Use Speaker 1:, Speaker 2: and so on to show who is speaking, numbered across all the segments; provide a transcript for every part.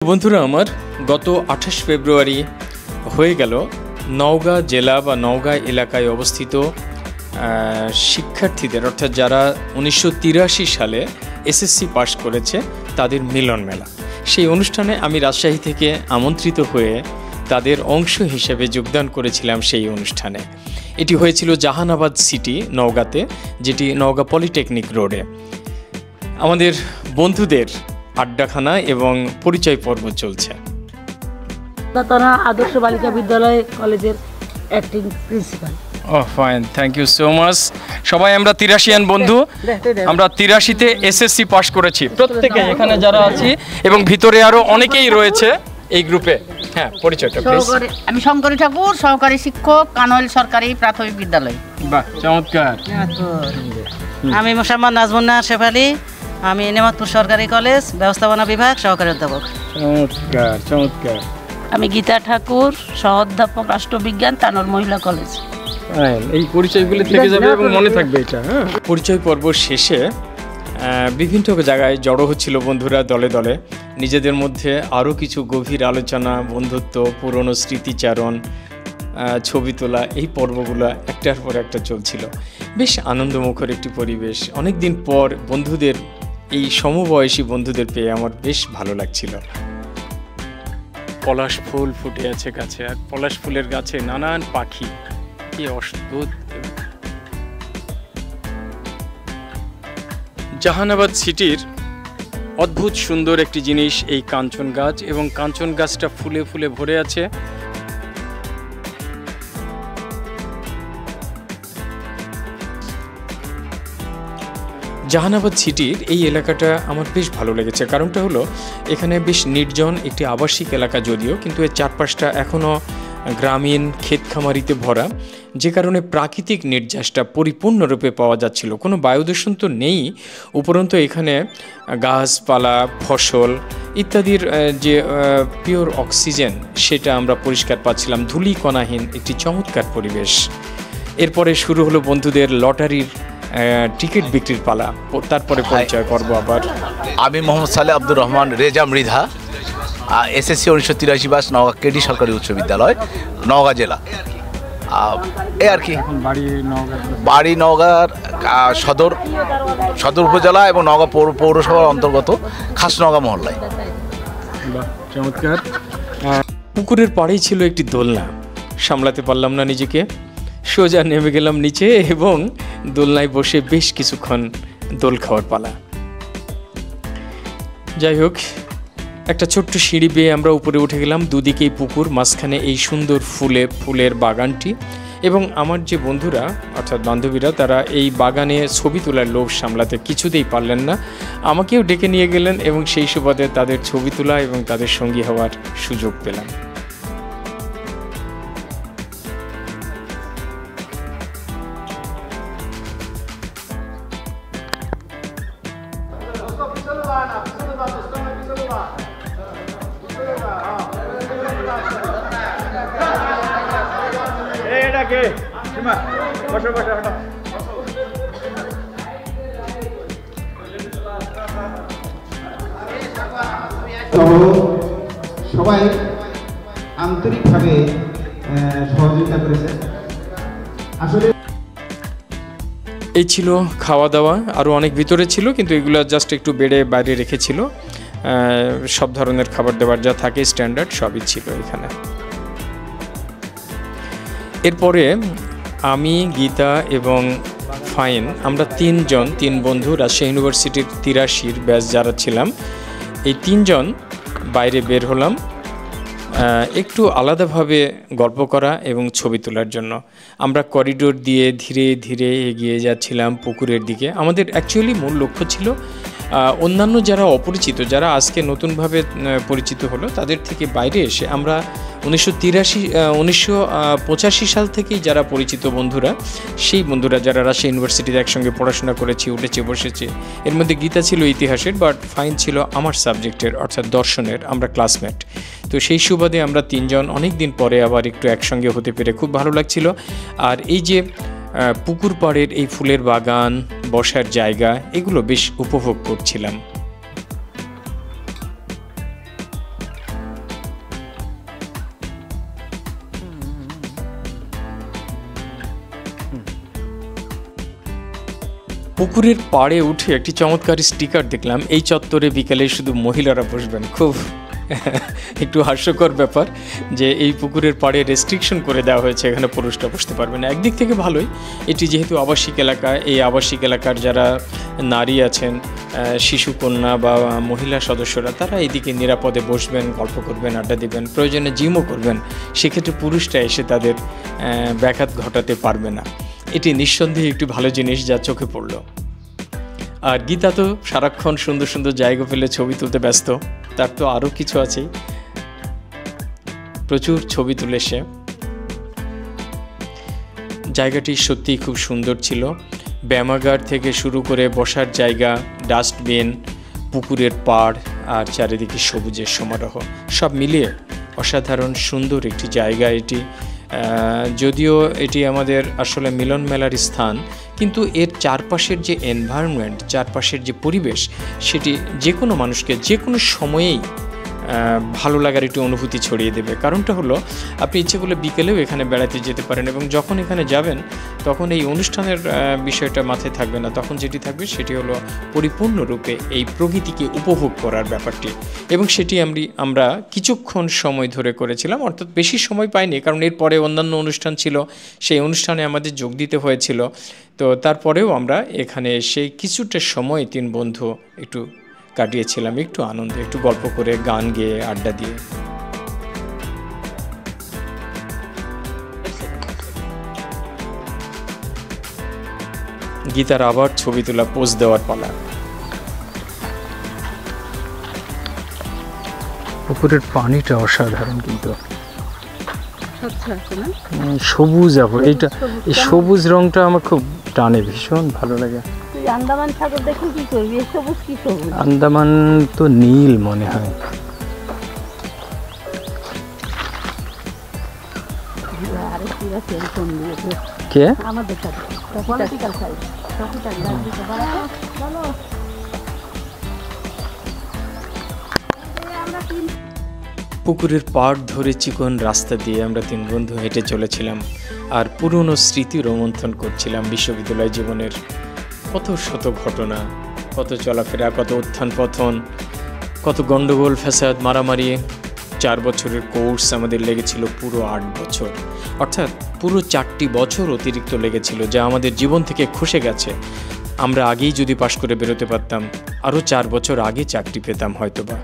Speaker 1: বন্ধুরা আমার গত 28 ফেব্রুয়ারি হয়ে গেল নওগাঁ জেলা বা নওগাঁ এলাকায় অবস্থিত শিক্ষার্থীদের অর্থাৎ যারা 1983 সালে এসএসসি পাশ করেছে তাদের মিলন মেলা। সেই অনুষ্ঠানে আমি রাজশাহী থেকে আমন্ত্রিত হয়ে তাদের অংশ হিসেবে যোগদান করেছিলাম সেই অনুষ্ঠানে। এটি হয়েছিল জাহানাবাদ সিটি নওগাঁতে, যেটি নওগাঁ পলিটেকনিক রোডে। আমাদের বন্ধুদের আড্ডাখানা এবং পরিচয় পর্ব চলছে।
Speaker 2: আদর্শ বালিকা বিদ্যালয় কলেজের acting principal.
Speaker 1: Fine, thank you so much. সবাই আমরা 83 বন্ধু, আমরা 83-তে এসএসসি পাস করেছি প্রত্যেকে এখানে যারা আছি, এবং ভিতরে আরো অনেকেই রয়েছে এই গ্রুপে। হ্যাঁ, পরিচয়টা প্লিজ।
Speaker 3: আমি শঙ্করী ঠাকুর, সহকারী শিক্ষক, কানওয়াল সরকারি প্রাথমিক বিদ্যালয়।
Speaker 1: বাহ, চমৎকার।
Speaker 2: আমি মোসাম্মদ নাজমুন্না শেফালি, আমি নেমাতপুর সরকারি কলেজ ব্যবস্থাপনা বিভাগ সহকারী অধ্যাপক।
Speaker 1: চমৎকার চমৎকার।
Speaker 2: আমি গীতা ঠাকুর, সহ অধ্যাপক রাষ্ট্রবিজ্ঞান, তানোর মহিলা কলেজ।
Speaker 1: এই পরিচয়গুলো থেকে যাবে এবং মনে থাকবে এটা। হ্যাঁ, পরিচয় পর্ব শেষে বিভিন্ন জায়গায় জড়ো হচ্ছিল বন্ধুরা দলে দলে। নিজেদের মধ্যে আরও কিছু গভীর আলোচনা, বন্ধুত্ব, পুরনো স্মৃতিচারণ, ছবি তোলা, এই পর্বগুলো একটার পর একটা চলছিল। বেশ আনন্দমুখর একটি পরিবেশ। অনেক দিন পর বন্ধুদের, এই সমবয়সী বন্ধুদের পেয়ে আমার বেশ ভালো লাগছিল। পলাশ ফুল ফুটে আছে গাছে, আর পলাশ ফুলের গাছে নানান পাখি, কি অদ্ভুত। জাহানাবাদ সিটির অদ্ভুত সুন্দর একটি জিনিস এই কাঞ্চন গাছ, এবং কাঞ্চন গাছটা ফুলে ফুলে ভরে আছে। জাহানাবাদ সিটির এই এলাকাটা আমার বেশ ভালো লেগেছে। কারণটা হলো এখানে বেশ নির্জন একটি আবাসিক এলাকা যদিও, কিন্তু এর চারপাশটা এখনও গ্রামীণ ক্ষেতখামারিতে ভরা, যে কারণে প্রাকৃতিক নির্যাসটা পরিপূর্ণরূপে পাওয়া যাচ্ছিল। কোনো বায়ুদূষণ তো নেই, উপরন্তু এখানে গাছপালা, ফসল ইত্যাদির যে পিওর অক্সিজেন সেটা আমরা পরিষ্কার পাচ্ছিলাম। ধূলিকণাহীন একটি চমৎকার পরিবেশ। এরপরে শুরু হলো বন্ধুদের লটারির টিকিট বিক্রির পালা। তারপরে পরিচয় করবো আবার।
Speaker 4: আমি মোহাম্মদ সালে আব্দুর রহমান রেজা মৃধা, এসএসসি 1983 বাস, নওগাঁ কেডি সরকারি উচ্চ বিদ্যালয়, নওগাঁ জেলা। এই আর কি। বাড়ি নওগাঁর সদর উপজেলা এবং নওগাঁ পৌরসভার অন্তর্গত খাসনওগাঁ মহল্লায়।
Speaker 1: চমৎকার। পুকুরের পাড়েই ছিল একটি দোলনা। সামলাতে পারলাম না নিজেকে, সোজা নেমে গেলাম নিচে এবং দোলনায় বসে বেশ কিছুক্ষণ দোল খাওয়ার পালা। যাই হোক, একটা ছোট্ট সিঁড়ি বেয়ে আমরা উপরে উঠে গেলাম। দুদিকেই পুকুর, মাঝখানে এই সুন্দর ফুলের বাগানটি। এবং আমার যে বন্ধুরা অর্থাৎ বান্ধবীরা, তারা এই বাগানে ছবি তোলার লোভ সামলাতে কিছুতেই পারলেন না। আমাকেও ডেকে নিয়ে গেলেন এবং সেই সুবাদে তাদের ছবি তোলা এবং তাদের সঙ্গী হওয়ার সুযোগ পেলাম।
Speaker 5: সবাই আন্তরিকভাবে সহযোগিতা করেছে। আসলে
Speaker 1: এই ছিল খাওয়া দাওয়া। আরও অনেক ভিতরে ছিল, কিন্তু এগুলো জাস্ট একটু বেড়ে বাইরে রেখেছিল। সব ধরনের খাবার দাবার যা থাকে স্ট্যান্ডার্ড সবই ছিল এখানে। এরপরে আমি, গীতা এবং ফাইন, আমরা তিন বন্ধু রাজশাহী ইউনিভার্সিটির 83 ব্যাচ যারা ছিলাম, এই 3 জন বাইরে বের হলাম একটু আলাদাভাবে গল্প করা এবং ছবি তোলার জন্য। আমরা করিডোর দিয়ে ধীরে ধীরে এগিয়ে যাচ্ছিলাম পুকুরের দিকে। আমাদের অ্যাকচুয়ালি মূল লক্ষ্য ছিল অন্যান্য যারা অপরিচিত, যারা আজকে নতুনভাবে পরিচিত হলো, তাদের থেকে বাইরে এসে আমরা 1985 সাল থেকেই যারা পরিচিত বন্ধুরা, সেই বন্ধুরা যারা রাজশাহী ইউনিভার্সিটিতে একসঙ্গে পড়াশোনা করেছি, উঠেছে বসেছে। এর মধ্যে গীতা ছিল ইতিহাসের, বাট ফাইন ছিল আমার সাবজেক্টের অর্থাৎ দর্শনের। আমরা ক্লাসমেট। তো সেই সুবাদে আমরা 3 জন অনেক দিন পরে আবার একটু একসঙ্গে হতে পেরে খুব ভালো লাগছিল। আর এই যে পুকুর পাড়ের এই ফুলের বাগান, বসার জায়গা, এগুলো বেশ উপভোগ করছিলাম। পুকুরের পাড়ে উঠে একটি চমৎকার স্টিকার দেখলাম, এই চত্বরে বিকেলে শুধু মহিলারা বসবেন। খুব একটু হাস্যকর ব্যাপার যে এই পুকুরের পাড়ে রেস্ট্রিকশন করে দেওয়া হয়েছে, এখানে পুরুষরা বসতে পারবে না। একদিক থেকে ভালোই, এটি যেহেতু আবাসিক এলাকা, এই আবাসিক এলাকার যারা নারী আছেন, শিশু কন্যা বা মহিলা সদস্যরা, তারা এইদিকে নিরাপদে বসবেন, গল্প করবেন, আড্ডা দেবেন, প্রয়োজনে জিমও করবেন। সেক্ষেত্রে পুরুষরা এসে তাদের ব্যাঘাত ঘটাতে পারবে না। এটি নিঃসন্দেহে একটি ভালো জিনিস যা চোখে পড়ল। আর গীতা তো সারাক্ষণ সুন্দর সুন্দর জায়গা পেলে ছবি তুলতে ব্যস্ত, তার তো আরও কিছু আছে, প্রচুর ছবি তুলে সে। জায়গাটি সত্যিই খুব সুন্দর ছিল, ব্যায়ামাগার থেকে শুরু করে বসার জায়গা, ডাস্টবিন, পুকুরের পাড় আর চারিদিকে সবুজের সমারোহ, সব মিলিয়ে অসাধারণ সুন্দর একটি জায়গা এটি। যদিও এটি আমাদের আসলে মিলন মেলার স্থান, কিন্তু এর চারপাশের যে এনভায়রনমেন্ট, চারপাশের যে পরিবেশ, সেটি যে কোনো মানুষকে যে কোনো সময়েই ভালো লাগার একটি অনুভূতি ছড়িয়ে দেবে। কারণটা হলো, আপনি ইচ্ছে করলে বিকেলেও এখানে বেড়াতে যেতে পারেন এবং যখন এখানে যাবেন তখন এই অনুষ্ঠানের বিষয়টা মাথায় থাকবে না, তখন যেটি থাকবে সেটি হলো পরিপূর্ণরূপে এই প্রকৃতিকে উপভোগ করার ব্যাপারটি। এবং সেটি আমরা কিছুক্ষণ সময় ধরে করেছিলাম, অর্থাৎ বেশি সময় পাইনি, কারণ এরপরে অন্যান্য অনুষ্ঠান ছিল, সেই অনুষ্ঠানে আমাদের যোগ দিতে হয়েছিল। তো তারপরেও আমরা এখানে এসে কিছুটা সময় 3 বন্ধু একটু কাটিয়েছিলাম, একটু আনন্দে, একটু গল্প করে, গান গেয়ে, আড্ডা দিয়ে। গীতার আবার ছবি তোলা, পোজ দেওয়ার পালা। পুকুরের পানিটা অসাধারণ, কিন্তু সবুজ। এইটা, এই সবুজ রংটা আমার খুব টানে, ভীষণ ভালো লাগে।
Speaker 3: আন্দামান সাগর দেখে কি করবি? সবুজ কি সবুজ?
Speaker 1: আন্দামান তো নীল মনে হয়। কে?
Speaker 3: আমাদের সাথে পলিটিক্যাল সাইড,
Speaker 1: পুকুরের পাড় ধরে চিকন রাস্তা দিয়ে আমরা 3 বন্ধু হেঁটে চলেছিলাম আর পুরনো স্মৃতি রোমন্থন করছিলাম। বিশ্ববিদ্যালয় জীবনের কত শত ঘটনা, কত চলাফেরা, কত উত্থান পতন, কত গণ্ডগোল, ফ্যাসাদ, মারামারি। 4 বছরের কোর্স আমাদের লেগেছিল পুরো 8 বছর, অর্থাৎ পুরো 4টি বছর অতিরিক্ত লেগেছিল, যা আমাদের জীবন থেকে খসে গেছে। আমরা আগেই যদি পাশ করে বেরোতে পারতাম, আরও 4 বছর আগে চাকরি পেতাম হয়তোবা।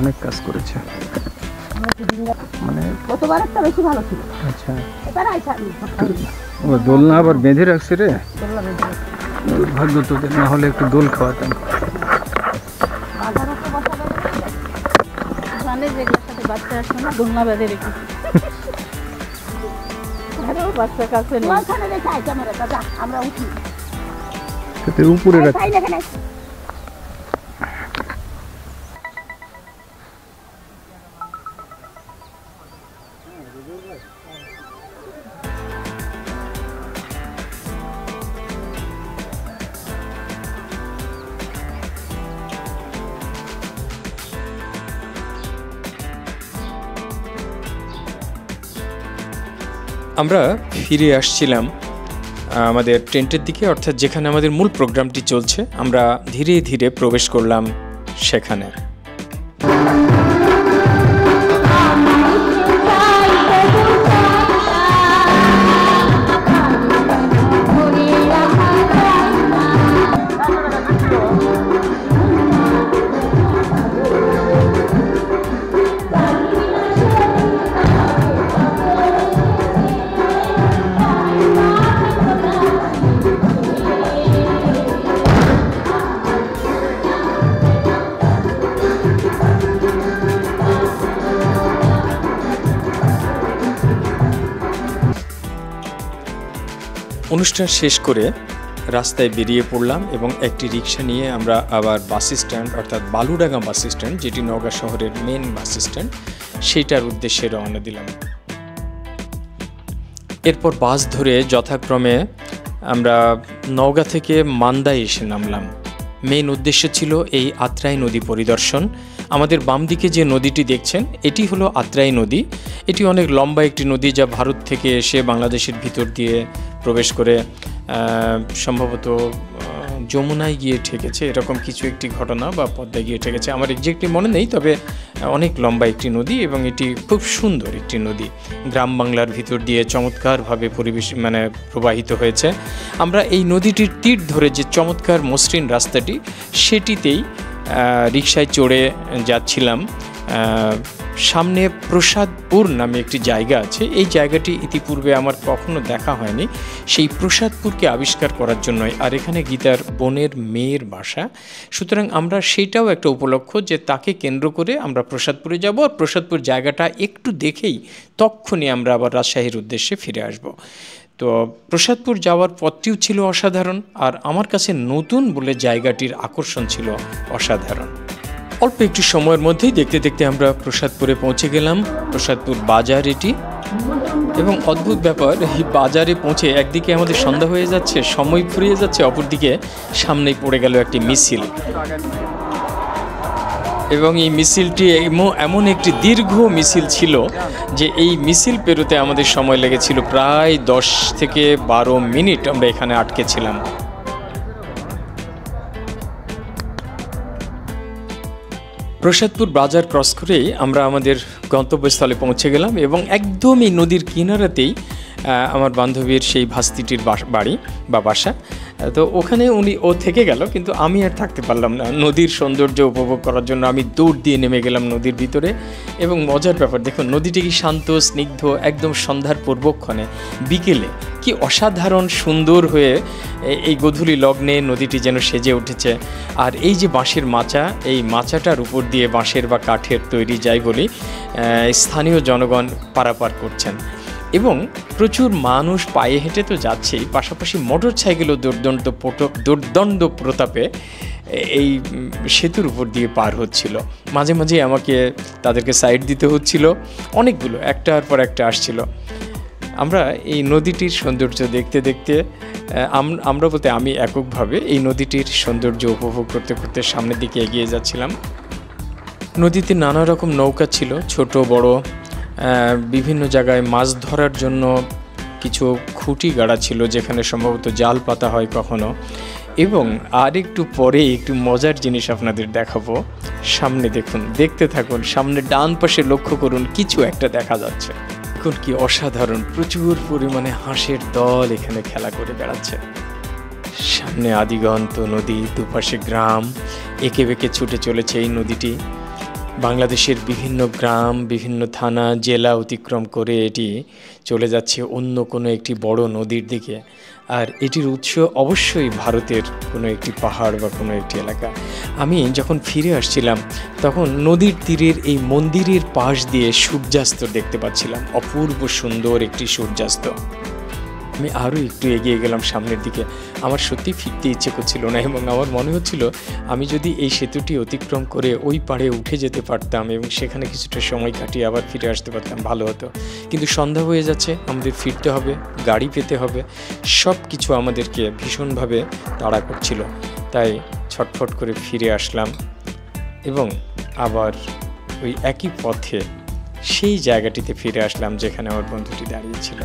Speaker 1: অনেক কাজ করেছে, মানে
Speaker 3: গতবার একটা বেশি ভালো ছিল।
Speaker 1: আচ্ছা,
Speaker 3: ও
Speaker 1: দোলনা আবার বেঁধে রাখছে রে, দুর্ভাগ্য তোদের, না হলে একটু দোল খাওয়াতাম।
Speaker 3: যেগুলোর সাথে বাচ্চা আসে না, দোলনা বেঁধে রেখেছি। বাচ্চা কাছে আমরা উঠি
Speaker 1: উপরে আমরা ফিরে আসছিলাম আমাদের টেন্টের দিকে, অর্থাৎ যেখানে আমাদের মূল প্রোগ্রামটি চলছে। আমরা ধীরে ধীরে প্রবেশ করলাম সেখানে। অনুষ্ঠান শেষ করে রাস্তায় বেরিয়ে পড়লাম এবং একটি রিক্সা নিয়ে আমরা আবার বাস স্ট্যান্ড, অর্থাৎ বালুডাঙ্গা বাস স্ট্যান্ড, যেটি নওগাঁ শহরের মেন বাস স্ট্যান্ড, সেইটার উদ্দেশ্যে রওনা দিলাম। এরপর বাস ধরে যথাক্রমে আমরা নওগাঁ থেকে মান্দায় এসে নামলাম। মেইন উদ্দেশ্য ছিল এই আত্রাই নদী পরিদর্শন। আমাদের বাম দিকে যে নদীটি দেখছেন এটি হলো আত্রাই নদী। এটি অনেক লম্বা একটি নদী, যা ভারত থেকে এসে বাংলাদেশের ভিতর দিয়ে প্রবেশ করে সম্ভবত যমুনায় গিয়ে ঠেকেছে, এরকম কিছু একটি ঘটনা, বা পদ্মায় গিয়ে ঠেকেছে, আমার এক্স্যাক্টলি মনে নেই। তবে অনেক লম্বা একটি নদী এবং এটি খুব সুন্দর একটি নদী, গ্রাম বাংলার ভিতর দিয়ে চমৎকারভাবে প্রবাহিত হয়েছে। আমরা এই নদীটির তীর ধরে যে চমৎকার মসৃণ রাস্তাটি, সেটিতেই রিকশায় চড়ে যাচ্ছিলাম। সামনে প্রসাদপুর নামে একটি জায়গা আছে। এই জায়গাটি ইতিপূর্বে আমার কখনো দেখা হয়নি, সেই প্রসাদপুরকে আবিষ্কার করার জন্যই। আর এখানে গীতার বোনের মেয়ের বাসা, সুতরাং আমরা সেইটাও একটা উপলক্ষ যে তাকে কেন্দ্র করে আমরা প্রসাদপুরে যাব, আর প্রসাদপুর জায়গাটা একটু দেখেই তক্ষুনি আমরা আবার রাজশাহীর উদ্দেশ্যে ফিরে আসব। তো প্রসাদপুর যাওয়ার পথটিও ছিল অসাধারণ, আর আমার কাছে নতুন বলে জায়গাটির আকর্ষণ ছিল অসাধারণ। অল্প একটু সময়ের মধ্যেই দেখতে দেখতে আমরা প্রসাদপুরে পৌঁছে গেলাম। প্রসাদপুর বাজার এটি, এবং অদ্ভুত ব্যাপার, এই বাজারে পৌঁছে একদিকে আমাদের সন্ধ্যা হয়ে যাচ্ছে, সময় ফুরিয়ে যাচ্ছে, অপরদিকে সামনেই পড়ে গেল একটি মিছিল। এবং এই মিছিলটি এমন একটি দীর্ঘ মিছিল ছিল যে এই মিছিল পেরোতে আমাদের সময় লেগেছিল প্রায় 10 থেকে 12 মিনিট আমরা এখানে আটকে ছিলাম। প্রসাদপুর বাজার ক্রস করেই আমরা আমাদের গন্তব্যস্থলে পৌঁছে গেলাম, এবং একদম এই নদীর কিনারাতেই আমার বান্ধবীর সেই ভাস্তিটির বাড়ি বা বাসা। তো ওখানে ও থেকে গেল, কিন্তু আমি আর থাকতে পারলাম না। নদীর সৌন্দর্য উপভোগ করার জন্য আমি দৌড় দিয়ে নেমে গেলাম নদীর ভিতরে। এবং মজার ব্যাপার, দেখুন নদীটি কি শান্ত স্নিগ্ধ, একদম সন্ধ্যার পূর্বক্ষণে বিকেলে কি অসাধারণ সুন্দর হয়ে এই গোধূলি লগ্নে নদীটি যেন সেজে উঠেছে। আর এই যে বাঁশের মাচা, এই মাচাটার উপর দিয়ে বাঁশের বা কাঠের তৈরি যাই বলি, স্থানীয় জনগণ পারাপার করছেন, এবং প্রচুর মানুষ পায়ে হেঁটে তো যাচ্ছেই, পাশাপাশি মোটর সাইকেলও দুর্দণ্ড প্রতাপে এই সেতুর উপর দিয়ে পার হচ্ছিল। মাঝে মাঝে আমাকে তাদেরকে সাইড দিতে হচ্ছিল, অনেকগুলো একটার পর একটা আসছিল। আমরা এই নদীটির সৌন্দর্য দেখতে দেখতে আমরা বলতে আমি এককভাবে এই নদীটির সৌন্দর্য উপভোগ করতে করতে সামনের দিকে এগিয়ে যাচ্ছিলাম। নদীতে নানা রকম নৌকা ছিল, ছোট বড়, বিভিন্ন জায়গায় মাছ ধরার জন্য কিছু খুঁটি গাড়া ছিল, যেখানে সম্ভবত জাল পাতা হয় কখনো। এবং আর একটু পরে একটু মজার জিনিস আপনাদের দেখাবো, সামনে দেখুন, দেখতে থাকুন। সামনে ডান পাশে লক্ষ্য করুন, কিছু একটা দেখা যাচ্ছে। দেখুন কি অসাধারণ, প্রচুর পরিমাণে হাঁসের দল এখানে খেলা করে বেড়াচ্ছে। সামনে আদিগন্ত নদী, দুপাশে গ্রাম, এঁকে বেঁকে ছুটে চলেছে এই নদীটি। বাংলাদেশের বিভিন্ন গ্রাম, বিভিন্ন থানা, জেলা অতিক্রম করে এটি চলে যাচ্ছে অন্য কোনো একটি বড় নদীর দিকে। আর এটির উৎস অবশ্যই ভারতের কোনো একটি পাহাড় বা কোনো একটি এলাকা। আমি যখন ফিরে আসছিলাম তখন নদীর তীরের এই মন্দিরের পাশ দিয়ে সূর্যাস্ত দেখতে পাচ্ছিলাম, অপূর্ব সুন্দর একটি সূর্যাস্ত। আমি আরও একটু এগিয়ে গেলাম সামনের দিকে। আমার সত্যি ফিরতে ইচ্ছে করছিল না, এবং আমার মনে হচ্ছিল আমি যদি এই সেতুটি অতিক্রম করে ওই পাড়ে উঠে যেতে পারতাম এবং সেখানে কিছুটা সময় কাটিয়ে আবার ফিরে আসতে পারতাম, ভালো হতো। কিন্তু সন্ধ্যা হয়ে যাচ্ছে, আমাদের ফিরতে হবে, গাড়ি পেতে হবে, সব কিছু আমাদেরকে ভীষণভাবে তাড়া করছিল। তাই ছটফট করে ফিরে আসলাম, এবং আবার ওই একই পথে সেই জায়গাটিতে ফিরে আসলাম যেখানে আমার বন্ধুটি দাঁড়িয়েছিল।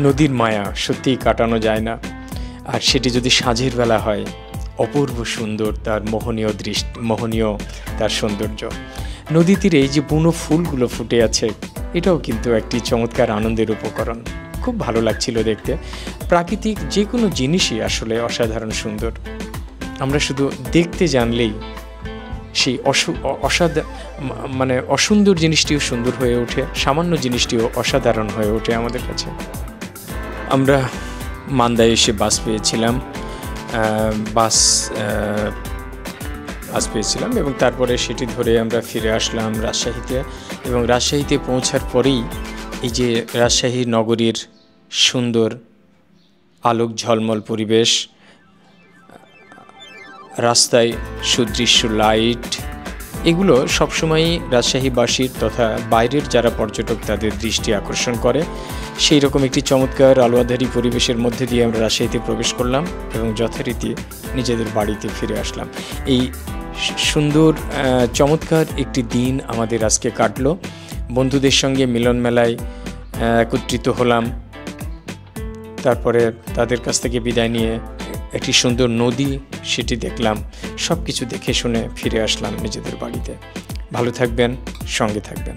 Speaker 1: নদীর মায়া সত্যিই কাটানো যায় না, আর সেটি যদি সাঁঝের বেলা হয়, অপূর্ব সুন্দর তার মোহনীয় তার সৌন্দর্য। নদী তীরে এই যে বুনো ফুলগুলো ফুটে আছে, এটাও কিন্তু একটি চমৎকার আনন্দের উপকরণ। খুব ভালো লাগছিল দেখতে। প্রাকৃতিক যে কোনো জিনিসই আসলে অসাধারণ সুন্দর, আমরা শুধু দেখতে জানলেই সেই মানে অসুন্দর জিনিসটিও সুন্দর হয়ে ওঠে, সামান্য জিনিসটিও অসাধারণ হয়ে ওঠে আমাদের কাছে। আমরা মান্দায় এসে বাস পেয়েছিলাম এবং তারপরে সেটি ধরে আমরা ফিরে আসলাম রাজশাহীতে। এবং রাজশাহীতে পৌঁছার পরেই এই যে রাজশাহী নগরীর সুন্দর আলোক ঝলমল পরিবেশ, রাস্তায় সুদৃশ্য লাইট, এগুলো সবসময়ই রাজশাহীবাসীর তথা বাইরের যারা পর্যটক তাদের দৃষ্টি আকর্ষণ করে। সেই রকম একটি চমৎকার আলোয়াধারী পরিবেশের মধ্যে দিয়ে আমরা রাজশাহীতে প্রবেশ করলাম এবং যথারীতি নিজেদের বাড়িতে ফিরে আসলাম। এই সুন্দর চমৎকার একটি দিন আমাদের আজকে কাটলো। বন্ধুদের সঙ্গে মিলন মেলায় একত্রিত হলাম, তারপরে তাদের কাছ থেকে বিদায় নিয়ে একটি সুন্দর নদী সেটি দেখলাম। সব কিছু দেখে শুনে ফিরে আসলাম নিজেদের বাড়িতে। ভালো থাকবেন, সঙ্গে থাকবেন।